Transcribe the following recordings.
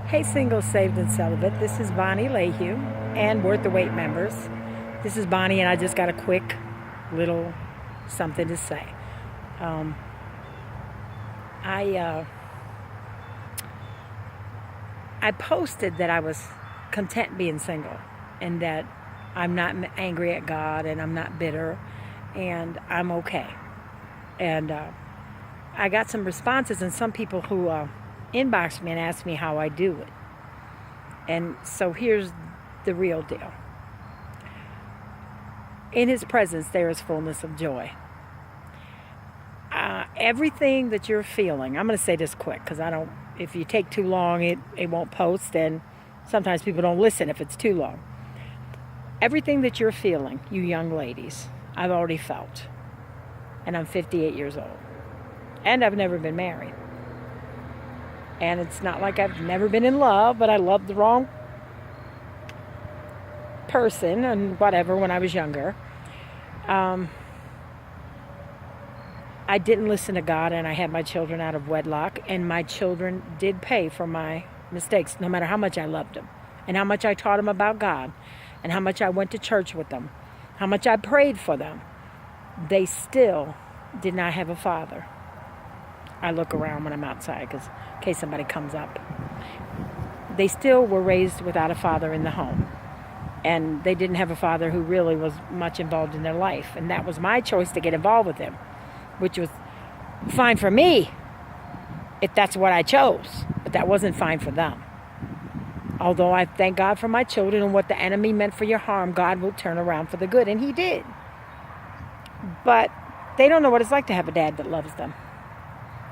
Hey, single, saved, and celibate. This is Bonnie Lehue and Worth the Wait members. This is Bonnie, and I just got a quick little something to say. Um, I I posted that I was content being single, and that I'm not angry at God, and I'm not bitter, and I'm okay. And I got some responses, and some people who inboxed me and asked me how I do it. And so here's the real deal. In His presence, there is fullness of joy. Everything that you're feeling, I'm going to say this quick because if you take too long, it won't post, and sometimes people don't listen if it's too long. Everything that you're feeling, you young ladies, I've already felt. And I'm 58 years old. And I've never been married. And it's not like I've never been in love, but I loved the wrong person and whatever when I was younger. I didn't listen to God, and I had my children out of wedlock, and my children did pay for my mistakes, no matter how much I loved them, and how much I taught them about God, and how much I went to church with them, how much I prayed for them. They still did not have a father. I look around when I'm outside in case somebody comes up. They still were raised without a father in the home. And they didn't have a father who really was much involved in their life. And that was my choice to get involved with him, which was fine for me if that's what I chose. But that wasn't fine for them. Although I thank God for my children, and what the enemy meant for your harm, God will turn around for the good. And He did. But they don't know what it's like to have a dad that loves them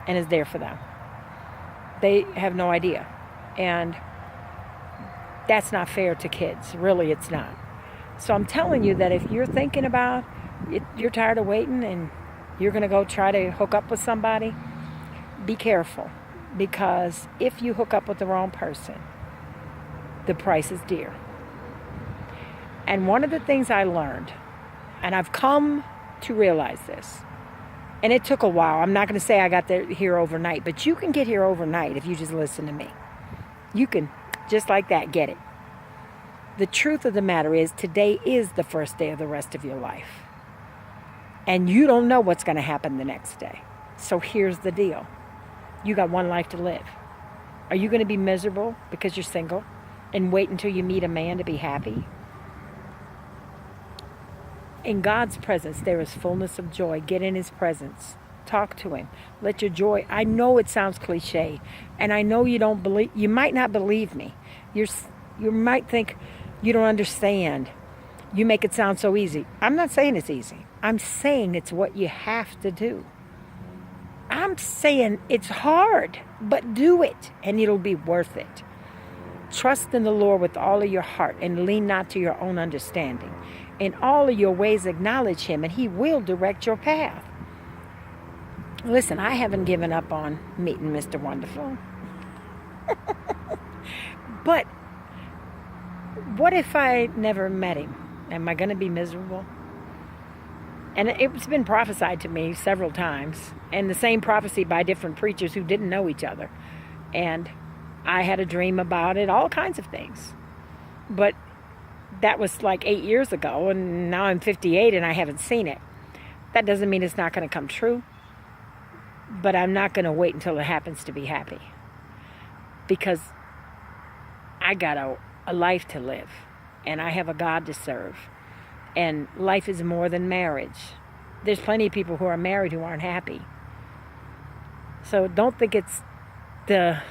and is there for them. They have no idea. And that's not fair to kids. Really, it's not. So I'm telling you that if you're thinking about it, you're tired of waiting and you're going to go try to hook up with somebody, be careful. Because if you hook up with the wrong person, the price is dear. And one of the things I learned, and I've come to realize this, and it took a while. I'm not going to say I got here overnight, but you can get here overnight if you just listen to me. You can, just like that, get it. The truth of the matter is, today is the first day of the rest of your life. And you don't know what's going to happen the next day. So here's the deal. You got one life to live. Are you going to be miserable because you're single and wait until you meet a man to be happy? In God's presence, there is fullness of joy. Get in His presence. Talk to Him. Let your joy. I know it sounds cliche, and I know you don't believe. You might not believe me. You might think you don't understand. You make it sound so easy. I'm not saying it's easy. I'm saying it's what you have to do. I'm saying it's hard, but do it, and it'll be worth it. Trust in the Lord with all of your heart, and lean not to your own understanding. In all of your ways acknowledge Him, and He will direct your path. Listen, I haven't given up on meeting Mr. Wonderful. But what if I never met him? Am I going to be miserable? And it's been prophesied to me several times, and the same prophecy by different preachers who didn't know each other. And I had a dream about it, all kinds of things. But that was like 8 years ago, and now I'm 58 and I haven't seen it. That doesn't mean it's not going to come true. But I'm not going to wait until it happens to be happy. Because I got a life to live, and I have a God to serve. And life is more than marriage. There's plenty of people who are married who aren't happy. So don't think it's the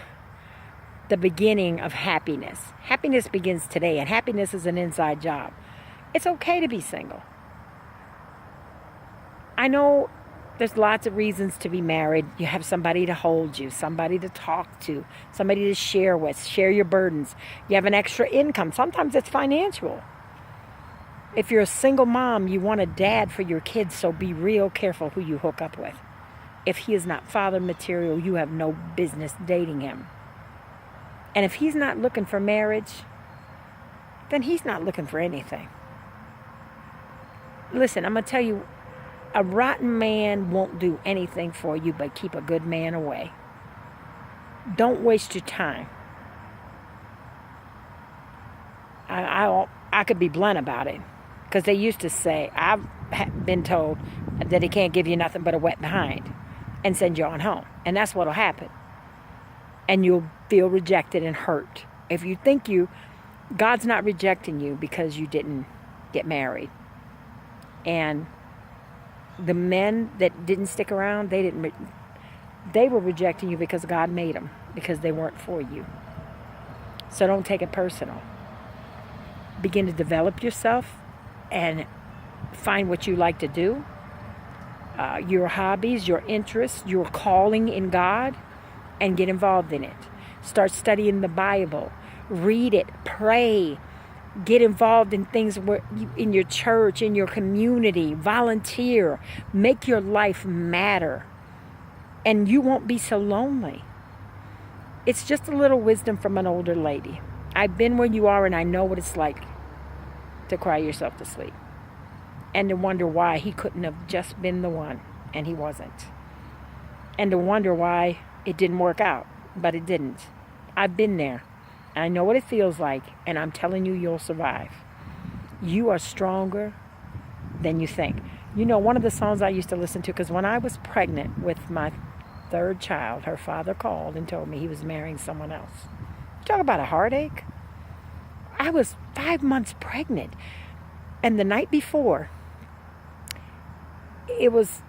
beginning of happiness. Happiness begins today, and happiness is an inside job. It's okay to be single. I know there's lots of reasons to be married. You have somebody to hold you, somebody to talk to, somebody to share with, share your burdens. You have an extra income. Sometimes it's financial. If you're a single mom, you want a dad for your kids, so be real careful who you hook up with. If he is not father material, you have no business dating him. And if he's not looking for marriage, then he's not looking for anything. Listen, I'm going to tell you, a rotten man won't do anything for you but keep a good man away. Don't waste your time. I could be blunt about it, because they used to say, I've been told that he can't give you nothing but a wet behind and send you on home. And that's what'll happen. And you'll feel rejected and hurt. If you think God's not rejecting you because you didn't get married. And the men that didn't stick around, they were rejecting you because God made them, because they weren't for you. So don't take it personal. Begin to develop yourself and find what you like to do, your hobbies, your interests, your calling in God, and get involved in it. Start studying the Bible. Read it. Pray. Get involved in things in your church, in your community. Volunteer. Make your life matter. And you won't be so lonely. It's just a little wisdom from an older lady. I've been where you are, and I know what it's like to cry yourself to sleep. And to wonder why he couldn't have just been the one, and he wasn't. And to wonder why it didn't work out, but it didn't. I've been there. I know what it feels like, and I'm telling you, you'll survive. You are stronger than you think. You know, one of the songs I used to listen to, because when I was pregnant with my third child, her father called and told me he was marrying someone else. Talk about a heartache. I was 5 months pregnant. And the night before, it was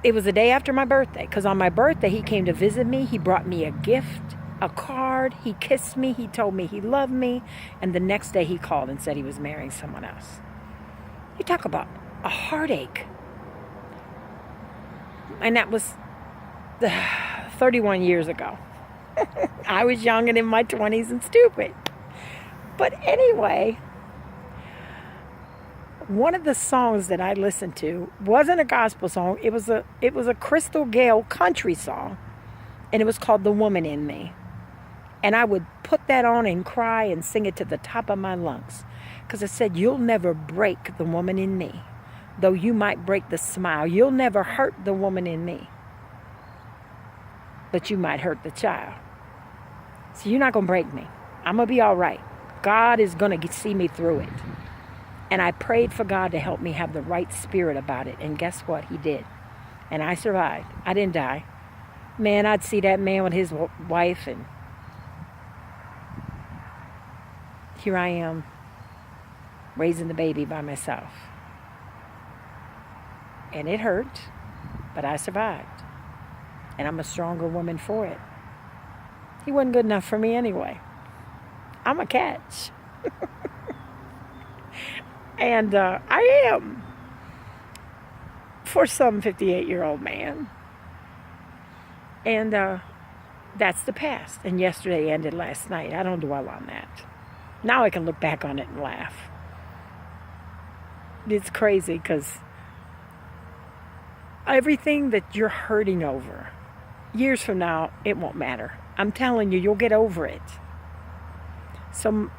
the day after my birthday, because on my birthday he came to visit me. He brought me a gift, a card. He kissed me. He told me he loved me. And the next day he called and said he was marrying someone else. You talk about a heartache. And that was 31 years ago. I was young and in my 20s and stupid. But anyway, one of the songs that I listened to wasn't a gospel song. It was a Crystal Gayle country song, and it was called "The Woman in Me." And I would put that on and cry and sing it to the top of my lungs, because it said, "You'll never break the woman in me, though you might break the smile. You'll never hurt the woman in me, but you might hurt the child. So you're not going to break me. I'm going to be all right. God is going to see me through it." And I prayed for God to help me have the right spirit about it. And guess what? He did. And I survived. I didn't die. Man, I'd see that man with his wife, and here I am raising the baby by myself. And it hurt, but I survived. And I'm a stronger woman for it. He wasn't good enough for me anyway. I'm a catch. And I am, for some 58-year-old man. And that's the past. And yesterday ended last night. I don't dwell on that. Now I can look back on it and laugh. It's crazy, because everything that you're hurting over, years from now, it won't matter. I'm telling you, you'll get over it. So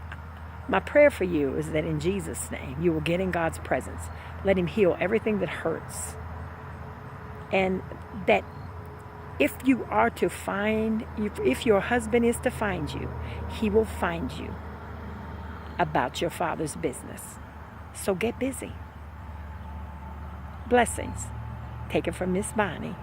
my prayer for you is that in Jesus' name, you will get in God's presence. Let him heal everything that hurts. And that if you are to find, if your husband is to find you, he will find you about your Father's business. So get busy. Blessings. Take it from Miss Bonnie.